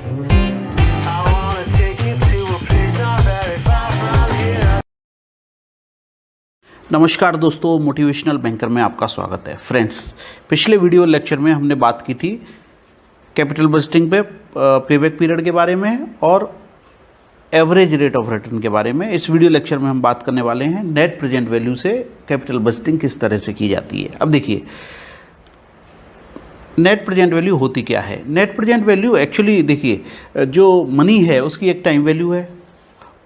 I wanna take you to a place not very far from here. नमस्कार दोस्तों, motivational banker में आपका स्वागत है। फ्रेंड्स, पिछले वीडियो लेक्चर में हमने बात की थी कैपिटल बजटिंग पे पेबैक पीरियड के बारे में और एवरेज रेट ऑफ रिटर्न के बारे में। इस वीडियो लेक्चर में हम बात करने वाले हैं नेट प्रेजेंट वैल्यू से कैपिटल बजटिंग किस तरह से की जाती है। अब देखिए, नेट प्रेजेंट वैल्यू होती क्या है। नेट प्रेजेंट वैल्यू एक्चुअली देखिए, जो मनी है उसकी एक टाइम वैल्यू है,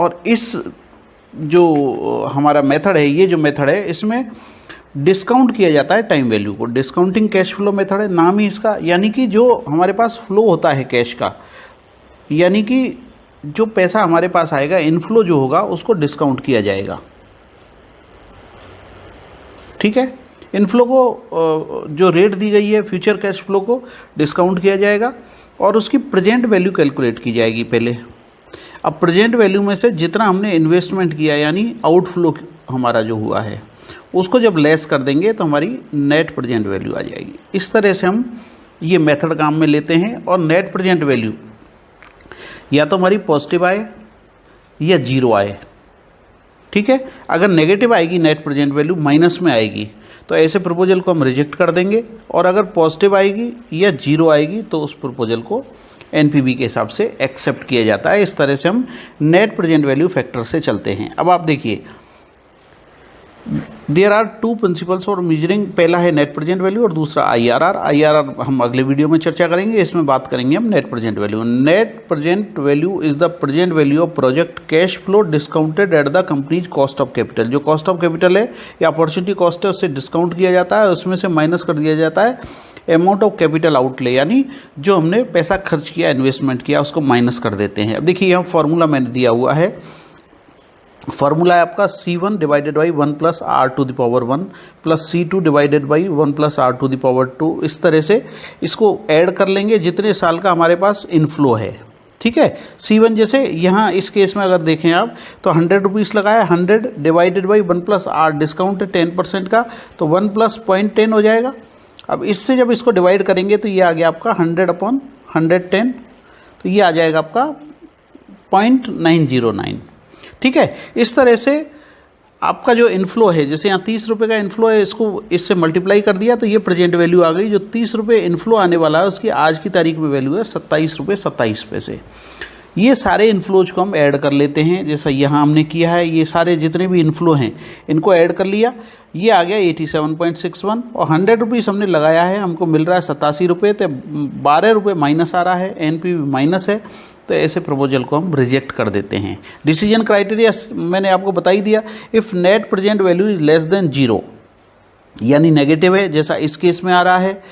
और इस जो हमारा मेथड है, ये जो मेथड है, इसमें डिस्काउंट किया जाता है टाइम वैल्यू को। डिस्काउंटिंग कैश फ्लो मेथड है नाम ही इसका, यानी कि जो हमारे पास फ्लो होता है कैश का, यानी कि जो पैसा हमारे पास आएगा, इनफ्लो जो होगा उसको डिस्काउंट किया जाएगा। ठीक है, इनफ्लो को जो रेट दी गई है फ्यूचर कैश फ्लो को डिस्काउंट किया जाएगा और उसकी प्रेजेंट वैल्यू कैलकुलेट की जाएगी पहले। अब प्रेजेंट वैल्यू में से जितना हमने इन्वेस्टमेंट किया, यानी आउटफ्लो हमारा जो हुआ है, उसको जब लेस कर देंगे तो हमारी नेट प्रेजेंट वैल्यू आ जाएगी। इस तरह से हम ये मेथड काम में लेते हैं। और नेट प्रेजेंट वैल्यू या तो हमारी पॉजिटिव आए या जीरो आए। ठीक है, अगर नेगेटिव आएगी नेट प्रेजेंट वैल्यू, माइनस में आएगी, तो ऐसे प्रपोजल को हम रिजेक्ट कर देंगे। और अगर पॉजिटिव आएगी या जीरो आएगी तो उस प्रपोजल को एनपीवी के हिसाब से एक्सेप्ट किया जाता है। इस तरह से हम नेट प्रेजेंट वैल्यू फैक्टर से चलते हैं। अब आप देखिए, there are two principles for measuring. पहला है नेट प्रेजेंट वैल्यू और दूसरा आईआरआर। आईआरआर हम अगले वीडियो में चर्चा करेंगे, इसमें बात करेंगे हम net present value. Net present value is the present value of project cash flow discounted at the companies cost of capital. जो कॉस्ट ऑफ कैपिटल है या अपॉर्चुनिटी कॉस्ट है, उससे डिस्काउंट किया जाता है, उसमें से माइनस कर दिया जाता है अमाउंट ऑफ कैपिटल आउटले, यानी जो हमने पैसा खर्च किया, इन्वेस्टमेंट किया, उसको माइनस कर देते हैं। अब देखिए, यहाँ फॉर्मूला मैंने दिया हुआ है। फॉर्मूला है आपका C1 divided by 1 plus r to the power 1 plus C2 divided by 1 plus r to the power 2। इस तरह से इसको ऐड कर लेंगे जितने साल का हमारे पास इनफ्लो है। ठीक है, C1 जैसे यहाँ इस केस में अगर देखें आप तो 100 रुपीज़ लगाया, 100 divided by 1 plus r, discount है 10% का, तो 1 प्लस 0.10 हो जाएगा। अब इससे जब इसको डिवाइड करेंगे तो ये आ गया आपका 100/110, तो ये आ जाएगा आपका 0.909। ठीक है, इस तरह से आपका जो इनफ्लो है, जैसे यहाँ 30 रुपये का इनफ्लो है, इसको इससे मल्टीप्लाई कर दिया तो ये प्रेजेंट वैल्यू आ गई। जो 30 रुपये इनफ्लो आने वाला है उसकी आज की तारीख में वैल्यू है 27 रुपये 27 पैसे। ये सारे इनफ्लोज को हम ऐड कर लेते हैं, जैसा यहाँ हमने किया है। ये सारे जितने भी इनफ्लो हैं इनको ऐड कर लिया, ये आ गया 87.61। और 100 रुपीज़ हमने लगाया है, हमको मिल रहा है 87 रुपये, तो 12 रुपये माइनस आ रहा है, एनपीवी माइनस है, तो ऐसे प्रपोजल को हम रिजेक्ट कर देते हैं। डिसीजन क्राइटेरिया मैंने आपको बता ही दिया। If net present value is less than zero, यानी नेगेटिव है, जैसा इस केस में आ रहा है,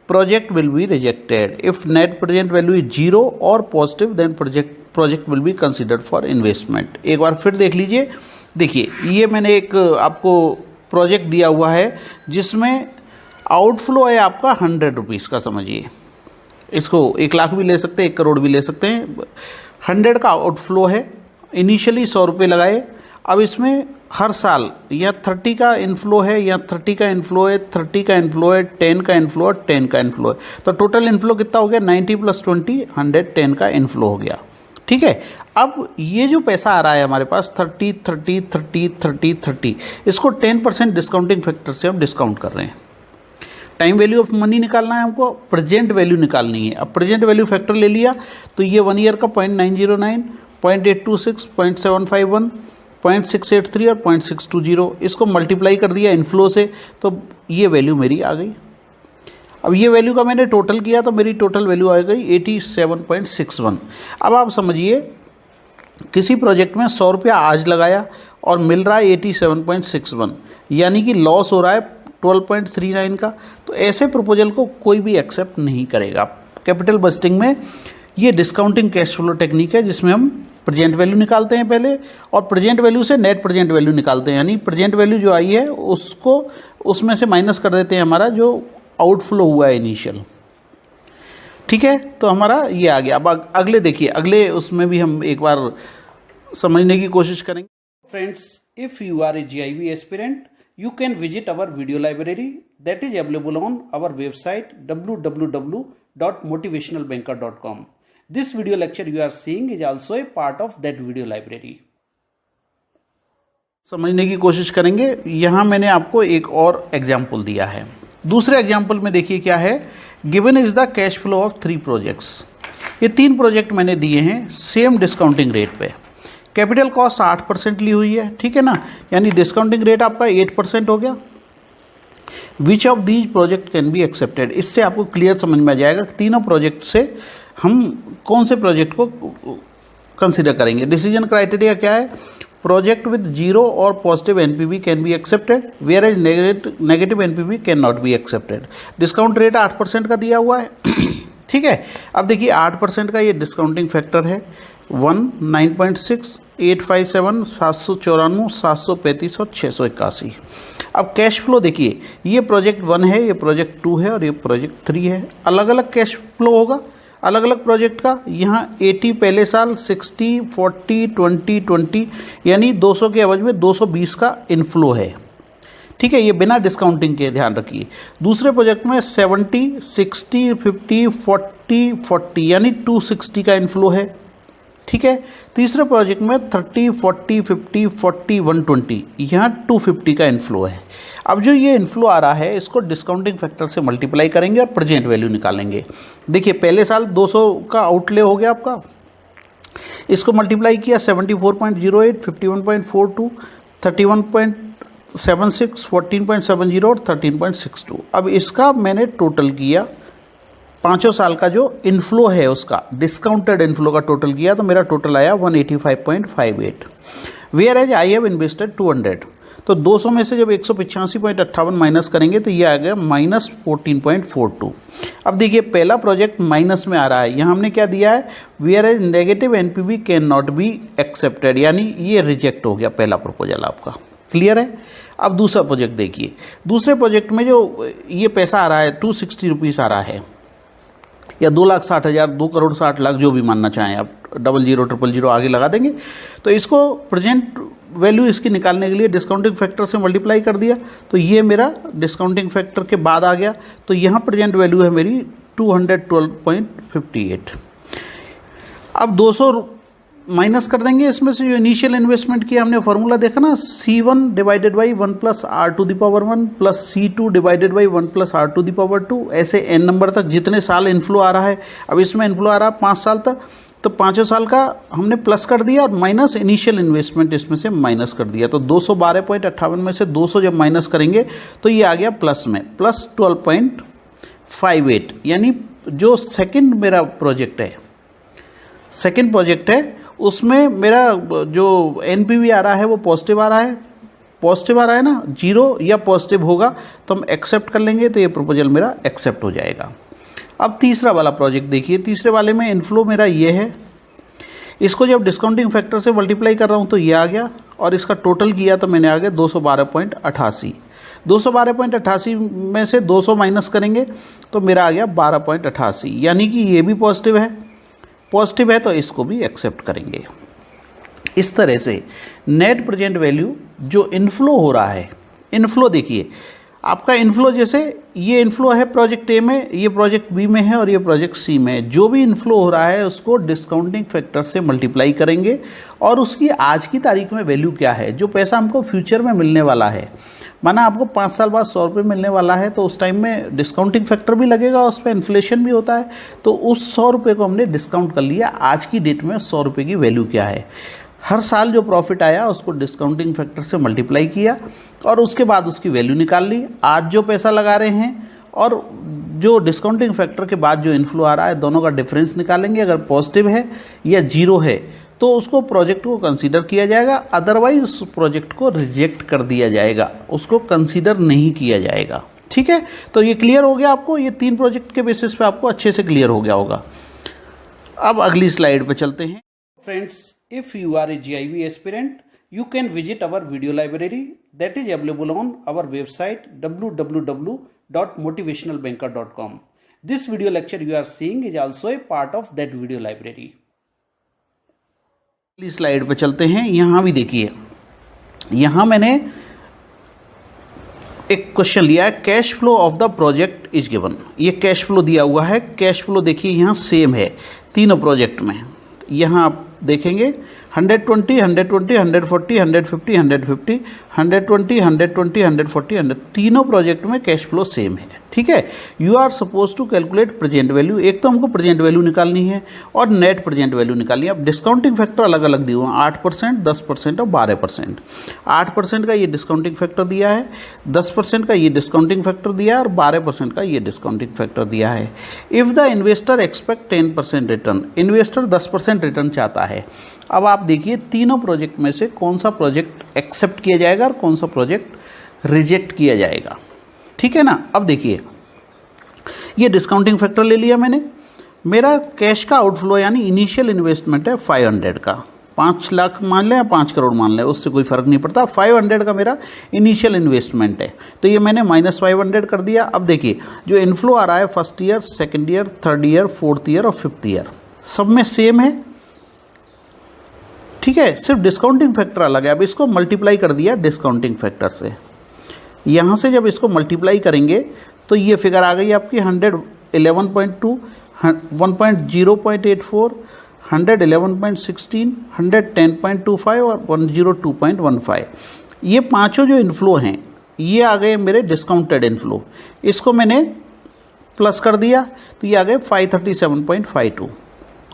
project will be rejected. If net present value is zero और positive, then project will be considered for investment. एक बार फिर देख लीजिए। देखिए, ये मैंने एक आपको प्रोजेक्ट दिया हुआ है जिसमें आउटफ्लो है आपका 100 रुपीज़ का, समझिए। इसको 1 लाख भी ले सकते हैं, 1 करोड़ भी ले सकते हैं। 100 का आउटफ्लो है, इनिशियली 100 रुपये लगाए। अब इसमें हर साल या 30 का इनफ्लो है, या 30 का इनफ्लो है, 30 का इनफ्लो है, 10 का इनफ्लो है, 10 का इनफ्लो है, तो टोटल इनफ्लो कितना हो गया? 90 + 20 110 का इनफ्लो हो गया। ठीक है, अब ये जो पैसा आ रहा है हमारे पास 30 30 30 30 30, इसको 10% डिस्काउंटिंग फैक्टर से हम डिस्काउंट कर रहे हैं। टाइम वैल्यू ऑफ मनी निकालना है हमको, प्रेजेंट वैल्यू निकालनी है। अब प्रेजेंट वैल्यू फैक्टर ले लिया तो ये 1 ईयर का 0.909, 0.826, 0.751, 0.683 और 0.620, इसको मल्टीप्लाई कर दिया इनफ्लो से, तो ये वैल्यू मेरी आ गई। अब ये वैल्यू का मैंने टोटल किया तो मेरी टोटल वैल्यू आ गई 87.61। अब आप समझिए, किसी प्रोजेक्ट में 100 रुपया आज लगाया और मिल रहा है 87.61, यानी कि लॉस हो रहा है 12.39 का, तो ऐसे प्रपोजल को कोई भी एक्सेप्ट नहीं करेगा। कैपिटल बजटिंग में ये डिस्काउंटिंग कैश फ्लो टेक्निक है, जिसमें हम प्रेजेंट वैल्यू निकालते हैं पहले, और प्रेजेंट वैल्यू से नेट प्रेजेंट वैल्यू निकालते हैं, यानी प्रेजेंट वैल्यू जो आई है उसको उसमें से माइनस कर देते हैं हमारा जो आउटफ्लो हुआ है इनिशियल। ठीक है, तो हमारा ये आ गया। अब अगले देखिए, अगले उसमें भी हम एक बार समझने की कोशिश करेंगे। Friends, if you are a GIB aspirant, you can visit our video library that is available on our website www.motivationalbanker.com. This video lecture you are seeing is also a part of that video library. समझने की कोशिश करेंगे। यहां मैंने आपको एक और example दिया है। दूसरे एग्जाम्पल में देखिए क्या है, given is the cash flow of 3 projects. ये 3 प्रोजेक्ट मैंने दिए हैं सेम डिस्काउंटिंग रेट पे। कैपिटल कॉस्ट 8% ली हुई है, ठीक है ना, यानी डिस्काउंटिंग रेट आपका 8% हो गया। Which of these project can be accepted, इससे आपको क्लियर समझ में आ जाएगा कि तीनों प्रोजेक्ट से हम कौन से प्रोजेक्ट को कंसिडर करेंगे। डिसीजन क्राइटेरिया क्या है, प्रोजेक्ट विद 0 और positive NPV can be accepted, whereas negative NPV can not be accepted. Discount rate 8% का दिया हुआ है, ठीक है। अब देखिए 8% का ये डिस्काउंटिंग फैक्टर है 1, 9.6, 857, 794, 735 और 681। अब कैश फ्लो देखिए, ये प्रोजेक्ट 1 है, ये प्रोजेक्ट 2 है और ये प्रोजेक्ट 3 है। अलग अलग कैश फ्लो होगा अलग अलग प्रोजेक्ट का। यहाँ 80 पहले साल, 60, 40, 20, 20 यानी 200 के एवज में 220 का इनफ्लो है, ठीक है। ये बिना डिस्काउंटिंग के, ध्यान रखिए। दूसरे प्रोजेक्ट में 70, 60, 50, 40, 40 यानी 260 का इनफ्लो है, ठीक है। तीसरे प्रोजेक्ट में 30, 40, 50, 40, 120 यहाँ 250 का इनफ्लो है। अब जो ये इनफ्लो आ रहा है इसको डिस्काउंटिंग फैक्टर से मल्टीप्लाई करेंगे और प्रेजेंट वैल्यू निकालेंगे। देखिए पहले साल 200 का आउटले हो गया आपका, इसको मल्टीप्लाई किया 74.08, 51.42, 31.76, 14.70 और 13.62। अब इसका मैंने टोटल किया, पाँचों साल का जो इनफ्लो है उसका डिस्काउंटेड इनफ्लो का टोटल किया तो मेरा टोटल आया 185.58। Whereas I have invested 200, तो 200 में से जब 185.58 माइनस करेंगे तो ये आ गया -14.42। अब देखिए पहला प्रोजेक्ट माइनस में आ रहा है, यहाँ हमने क्या दिया है, whereas negative NPV can not be accepted, यानी ये रिजेक्ट हो गया पहला प्रपोजल आपका। क्लियर है। अब दूसरा प्रोजेक्ट देखिए, दूसरे प्रोजेक्ट में जो ये पैसा आ रहा है 260 रुपीज़ आ रहा है, या 2,60,000, 2,60,00,000 जो भी मानना चाहें आप, 00, 000 आगे लगा देंगे। तो इसको प्रेजेंट वैल्यू इसकी निकालने के लिए डिस्काउंटिंग फैक्टर से मल्टीप्लाई कर दिया तो ये मेरा डिस्काउंटिंग फैक्टर के बाद आ गया। तो यहाँ प्रेजेंट वैल्यू है मेरी 212.58। अब 200 माइनस कर देंगे इसमें से जो इनिशियल इन्वेस्टमेंट किया हमने, फॉर्मूला देखा ना, C1 divided by 1 plus R⁻1 plus C2 divided by 1 plus R⁻2, ऐसे n नंबर तक जितने साल इनफ्लो आ रहा है। अब इसमें इनफ्लो आ रहा है 5 साल तक, तो पाँचों साल का हमने प्लस कर दिया और माइनस इनिशियल इन्वेस्टमेंट इसमें से माइनस कर दिया। तो 212.58 में से 200 जब माइनस करेंगे तो ये आ गया प्लस में, प्लस 12.58, यानी जो सेकंड मेरा प्रोजेक्ट है, सेकंड प्रोजेक्ट है उसमें मेरा जो एनपीवी आ रहा है वो पॉजिटिव आ रहा है, पॉजिटिव आ रहा है ना, 0 या पॉजिटिव होगा तो हम एक्सेप्ट कर लेंगे, तो ये प्रपोजल मेरा एक्सेप्ट हो जाएगा। अब तीसरा वाला प्रोजेक्ट देखिए, तीसरे वाले में इनफ्लो मेरा ये है, इसको जब डिस्काउंटिंग फैक्टर से मल्टीप्लाई कर रहा हूँ तो ये आ गया और इसका टोटल किया तो मैंने आ गया 212.88। 212.88 में से 200 माइनस करेंगे तो मेरा आ गया 12.88, यानी कि ये भी पॉजिटिव है, पॉजिटिव है तो इसको भी एक्सेप्ट करेंगे। इस तरह से नेट प्रेजेंट वैल्यू जो इनफ्लो हो रहा है, इनफ्लो देखिए आपका इनफ्लो, जैसे ये इनफ्लो है प्रोजेक्ट ए में, ये प्रोजेक्ट बी में है और ये प्रोजेक्ट सी में है। जो भी इनफ्लो हो रहा है उसको डिस्काउंटिंग फैक्टर से मल्टीप्लाई करेंगे और उसकी आज की तारीख में वैल्यू क्या है, जो पैसा हमको फ्यूचर में मिलने वाला है, माना आपको 5 साल बाद 100 रुपये मिलने वाला है तो उस टाइम में डिस्काउंटिंग फैक्टर भी लगेगा, उस पर इन्फ्लेशन भी होता है, तो उस 100 रुपये को हमने डिस्काउंट कर लिया। आज की डेट में 100 रुपये की वैल्यू क्या है, हर साल जो प्रॉफिट आया उसको डिस्काउंटिंग फैक्टर से मल्टीप्लाई किया और उसके बाद उसकी वैल्यू निकाल ली। आज जो पैसा लगा रहे हैं और जो डिस्काउंटिंग फैक्टर के बाद जो इनफ्लो आ रहा है, दोनों का डिफरेंस निकालेंगे। अगर पॉजिटिव है या 0 है तो उसको प्रोजेक्ट को कंसीडर किया जाएगा, अदरवाइज उस प्रोजेक्ट को रिजेक्ट कर दिया जाएगा, उसको कंसीडर नहीं किया जाएगा। ठीक है, तो ये क्लियर हो गया आपको, ये 3 प्रोजेक्ट के बेसिस पे आपको अच्छे से क्लियर हो गया होगा। अब अगली स्लाइड पे चलते हैं। Friends, if you are a GIB aspirant, you can visit our video library that is available on our website www.motivationalbanker.com. This video lecture you are seeing is also a part of that video library. अगली slide पे चलते हैं। यहाँ भी देखिए, यहाँ मैंने एक क्वेश्चन लिया है, cash flow of the project is given. ये कैश फ्लो दिया हुआ है। कैश फ्लो देखिए यहाँ सेम है तीनों प्रोजेक्ट में। यहाँ आप देखेंगे 120, 120, 140, 150, 150, 120, 120, 140, 100, तीनों प्रोजेक्ट में कैश फ्लो सेम है। ठीक है। You are suppose to calculate present value. एक तो हमको प्रेजेंट वैल्यू निकालनी है और नेट प्रेजेंट वैल्यू निकालनी है। अब डिस्काउंटिंग फैक्टर अलग अलग दिए हुए हैं, 8%, 10% और 12%। 8% का ये डिस्काउंटिंग फैक्टर दिया है, 10% का ये डिस्काउंटिंग फैक्टर दिया है और 12% का ये डिस्काउंटिंग फैक्टर दिया है। If the investor expect 10% return, investor 10% return चाहता है। अब आप देखिए तीनों प्रोजेक्ट में से कौन सा प्रोजेक्ट एक्सेप्ट किया जाएगा और कौन सा प्रोजेक्ट रिजेक्ट किया जाएगा। ठीक है ना। अब देखिए ये डिस्काउंटिंग फैक्टर ले लिया मैंने। मेरा कैश का आउटफ्लो यानी इनिशियल इन्वेस्टमेंट है 500 का, 5 लाख मान लें या 5 करोड़ मान लें, उससे कोई फ़र्क नहीं पड़ता। 500 का मेरा इनिशियल इन्वेस्टमेंट है, तो ये मैंने -500 कर दिया। अब देखिए जो इन्फ्लो आ रहा है first year, second year, third year, fourth year और फिफ्थ ईयर, सब में सेम है। ठीक है, सिर्फ डिस्काउंटिंग फैक्टर अलग है। अब इसको मल्टीप्लाई कर दिया डिस्काउंटिंग फैक्टर से। यहाँ से जब इसको मल्टीप्लाई करेंगे तो ये फिगर आ गई आपकी 111.2, 10.84, 111.16, 110.25 और 102.15। ये पांचों जो इनफ्लो हैं ये आ गए मेरे डिस्काउंटेड इनफ्लो। इसको मैंने प्लस कर दिया तो ये आ गए 537.52।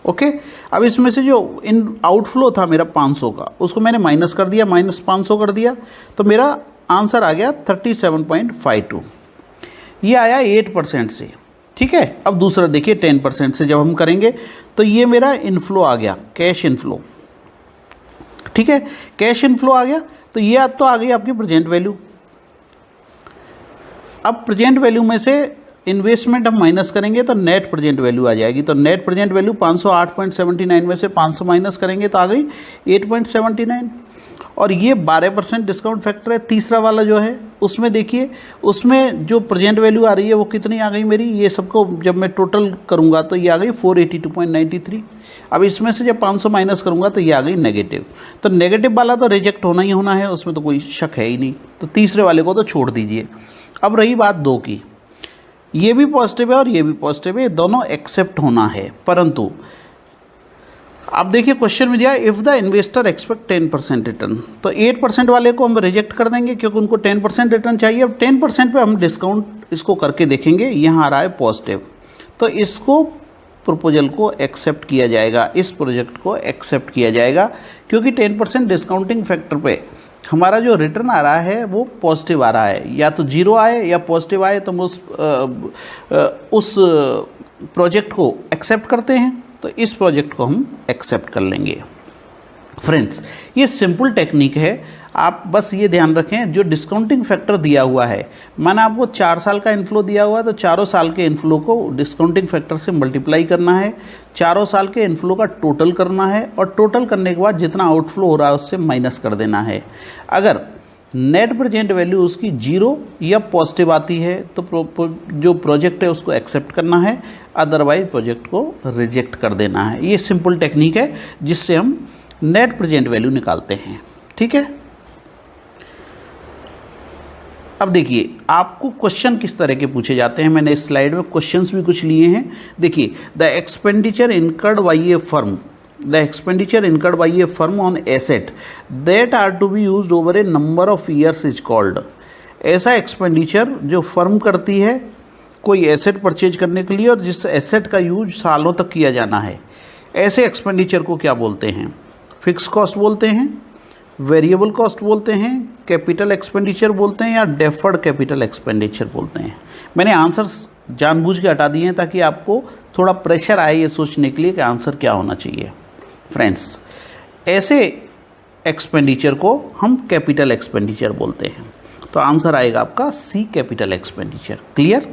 ओके। अब इसमें से जो इन आउटफ्लो था मेरा 500 का, उसको मैंने माइनस कर दिया, -500 कर दिया, तो मेरा आंसर आ गया 37.52। ये आया 8% से। ठीक है। अब दूसरा देखिए 10% से जब हम करेंगे तो ये मेरा इनफ्लो आ गया, कैश इनफ्लो। ठीक है, कैश इनफ्लो आ गया तो ये तो आ गई आपकी प्रेजेंट वैल्यू। अब प्रेजेंट वैल्यू में से इन्वेस्टमेंट हम माइनस करेंगे तो नेट प्रेजेंट वैल्यू आ जाएगी। तो नेट प्रेजेंट वैल्यू 508.79 में से 500 माइनस करेंगे तो आ गई 8.79। और ये 12% डिस्काउंट फैक्टर है। तीसरा वाला जो है उसमें देखिए, उसमें जो प्रेजेंट वैल्यू आ रही है वो कितनी आ गई मेरी, ये सबको जब मैं टोटल करूंगा तो ये आ गई 482.93। अब इसमें से जब 500 माइनस करूंगा तो ये आ गई नेगेटिव। तो नेगेटिव वाला तो रिजेक्ट होना ही होना है, उसमें तो कोई शक है ही नहीं। तो तीसरे वाले को तो छोड़ दीजिए। अब रही बात 2 की, ये भी पॉजिटिव है और ये भी पॉजिटिव है, दोनों एक्सेप्ट होना है। परंतु आप देखिए क्वेश्चन में दिया if the investor expect 10% return, तो 8% वाले को हम रिजेक्ट कर देंगे क्योंकि उनको 10% रिटर्न चाहिए। अब 10% पे हम डिस्काउंट इसको करके देखेंगे, यहाँ आ रहा है पॉजिटिव, तो इसको प्रपोजल को एक्सेप्ट किया जाएगा, इस प्रोजेक्ट को एक्सेप्ट किया जाएगा क्योंकि 10% डिस्काउंटिंग फैक्टर पे हमारा जो रिटर्न आ रहा है वो पॉजिटिव आ रहा है। या तो 0 आए या पॉजिटिव आए तो हम उस प्रोजेक्ट को एक्सेप्ट करते हैं, तो इस प्रोजेक्ट को हम एक्सेप्ट कर लेंगे। फ्रेंड्स, ये सिंपल टेक्निक है, आप बस ये ध्यान रखें जो डिस्काउंटिंग फैक्टर दिया हुआ है, माना आपको 4 साल का इन्फ्लो दिया हुआ है तो चारों साल के इन्फ्लो को डिस्काउंटिंग फैक्टर से मल्टीप्लाई करना है, चारों साल के इन्फ्लो का टोटल करना है और टोटल करने के बाद जितना आउटफ्लो हो रहा है उससे माइनस कर देना है। अगर नेट प्रेजेंट वैल्यू उसकी 0 या पॉजिटिव आती है तो जो प्रोजेक्ट है उसको एक्सेप्ट करना है, अदरवाइज प्रोजेक्ट को रिजेक्ट कर देना है। ये सिंपल टेक्निक है जिससे हम नेट प्रेजेंट वैल्यू निकालते हैं। ठीक है। अब देखिए आपको क्वेश्चन किस तरह के पूछे जाते हैं, मैंने इस स्लाइड में क्वेश्चंस भी कुछ लिए हैं। देखिए the expenditure incurred by a firm, the expenditure incurred by a firm on asset that are to be used over a number of years is called. ऐसा एक्सपेंडिचर जो फर्म करती है कोई एसेट परचेज करने के लिए और जिस एसेट का यूज सालों तक किया जाना है, ऐसे एक्सपेंडिचर को क्या बोलते हैं? फिक्स कॉस्ट बोलते हैं, वेरिएबल कॉस्ट बोलते हैं, कैपिटल एक्सपेंडिचर बोलते हैं या डेफर्ड कैपिटल एक्सपेंडिचर बोलते हैं। मैंने आंसर्स जानबूझ के हटा दिए हैं ताकि आपको थोड़ा प्रेशर आए ये सोचने के लिए कि आंसर क्या होना चाहिए। फ्रेंड्स, ऐसे एक्सपेंडिचर को हम कैपिटल एक्सपेंडिचर बोलते हैं। तो आंसर आएगा आपका सी, कैपिटल एक्सपेंडिचर। क्लियर।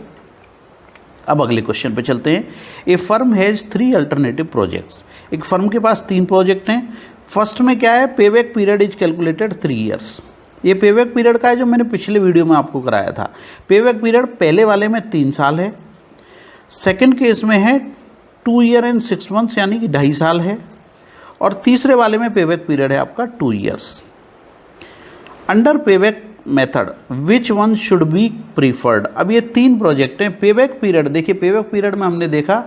अब अगले क्वेश्चन पे चलते हैं। ए फर्म हैज़ 3 अल्टरनेटिव प्रोजेक्ट्स। एक फर्म के पास 3 प्रोजेक्ट हैं। फर्स्ट में क्या है, payback period is calculated 3 years. ये पेबैक पीरियड का है जो मैंने पिछले वीडियो में आपको कराया था। पेबैक पीरियड पहले वाले में 3 साल है, सेकंड केस में है 2 ईयर एंड 6 मंथ्स यानी कि 2.5 साल है, और तीसरे वाले में पेबैक पीरियड है आपका 2 years. Under payback method which one should be preferred. अब ये 3 प्रोजेक्ट हैं। पेबैक पीरियड, देखिए पेबैक पीरियड में हमने देखा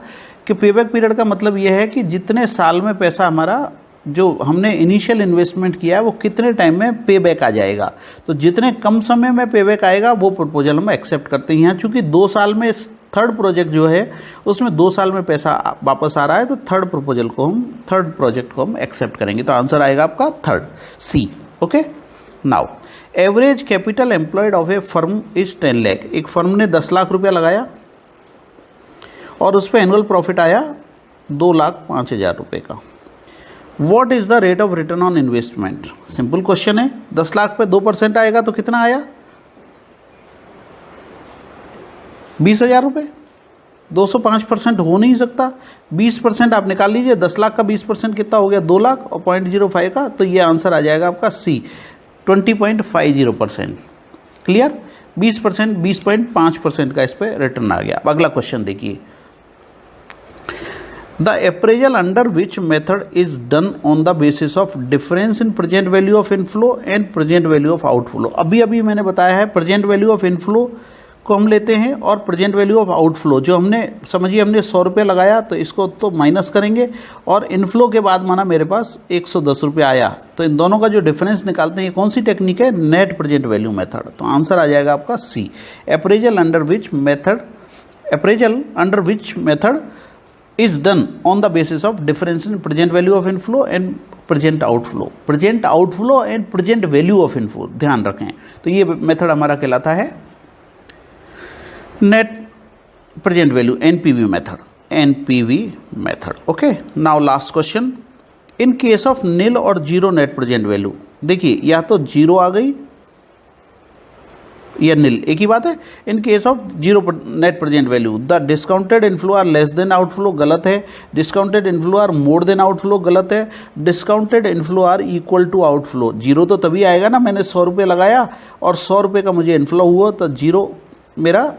कि पेबैक पीरियड का मतलब ये है कि जितने साल में पैसा हमारा जो हमने इनिशियल इन्वेस्टमेंट किया है वो कितने टाइम में पे बैक आ जाएगा। तो जितने कम समय में पे बैक आएगा वो प्रपोजल हम एक्सेप्ट करते हैं। यहाँ चूँकि 2 साल में थर्ड प्रोजेक्ट जो है उसमें 2 साल में पैसा वापस आ रहा है, तो थर्ड प्रोजेक्ट को हम एक्सेप्ट करेंगे। तो आंसर आएगा आपका third, C. Okay, now average capital employed of a firm is 10 lakh. एक फर्म ने 10 लाख रुपया लगाया और उस पर एनुअल प्रॉफिट आया 2,05,000 रुपये का। What is the rate of return on investment? Simple question है। 10 लाख पे 2% आएगा तो कितना आया? 20,000 रुपये। 205% हो नहीं सकता। 20% आप निकाल लीजिए। 10 लाख का 20% कितना हो गया? 2 लाख और 0.05 का, तो ये आंसर आ जाएगा आपका सी, 20.50%। क्लियर? 20%, 20.5% का इस पर रिटर्न आ गया। अब अगला क्वेश्चन देखिए। The appraisal under which method is done on the basis of difference in present value of inflow and present value of outflow। अभी मैंने बताया है present value of inflow को हम लेते हैं और present value of outflow, जो हमने समझिए हमने 100 रुपये लगाया तो इसको तो माइनस करेंगे और इनफ्लो के बाद माना मेरे पास 110 रुपये आया, तो इन दोनों का जो डिफरेंस निकालते हैं, कौन सी टेक्निक है? Net present value method. तो आंसर आ जाएगा आपका C, appraisal under which method is done on the basis of difference in present value of inflow and present outflow and present value of inflow, ध्यान रखें। तो ये method हमारा कहलाता है net present value, NPV method. Okay, now last question. In case of nil और zero net present value, देखिए या तो जीरो आ गई या नील, एक ही बात है। In case of zero net present value the discounted inflow are less than outflow, गलत है। Discounted inflow are more than outflow, गलत है। Discounted inflow are equal to outflow, zero तो तभी आएगा ना, मैंने 100 रुपये लगाया और 100 रुपये का मुझे इनफ्लो हुआ, तो जीरो मेरा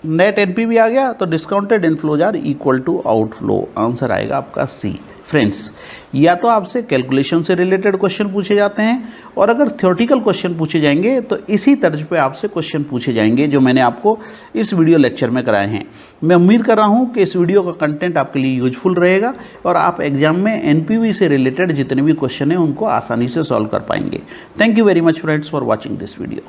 नेट एनपीवी आ गया, तो discounted inflows are equal to outflow. Answer आएगा आपका सी। फ्रेंड्स, या तो आपसे कैलकुलेशन से रिलेटेड क्वेश्चन पूछे जाते हैं और अगर थ्योरेटिकल क्वेश्चन पूछे जाएंगे तो इसी तर्ज पे आपसे क्वेश्चन पूछे जाएंगे जो मैंने आपको इस वीडियो लेक्चर में कराए हैं। मैं उम्मीद कर रहा हूं कि इस वीडियो का कंटेंट आपके लिए यूजफुल रहेगा और आप एग्जाम में एनपीवी से रिलेटेड जितने भी क्वेश्चन हैं उनको आसानी से सॉल्व कर पाएंगे। Thank you very much friends for watching this video.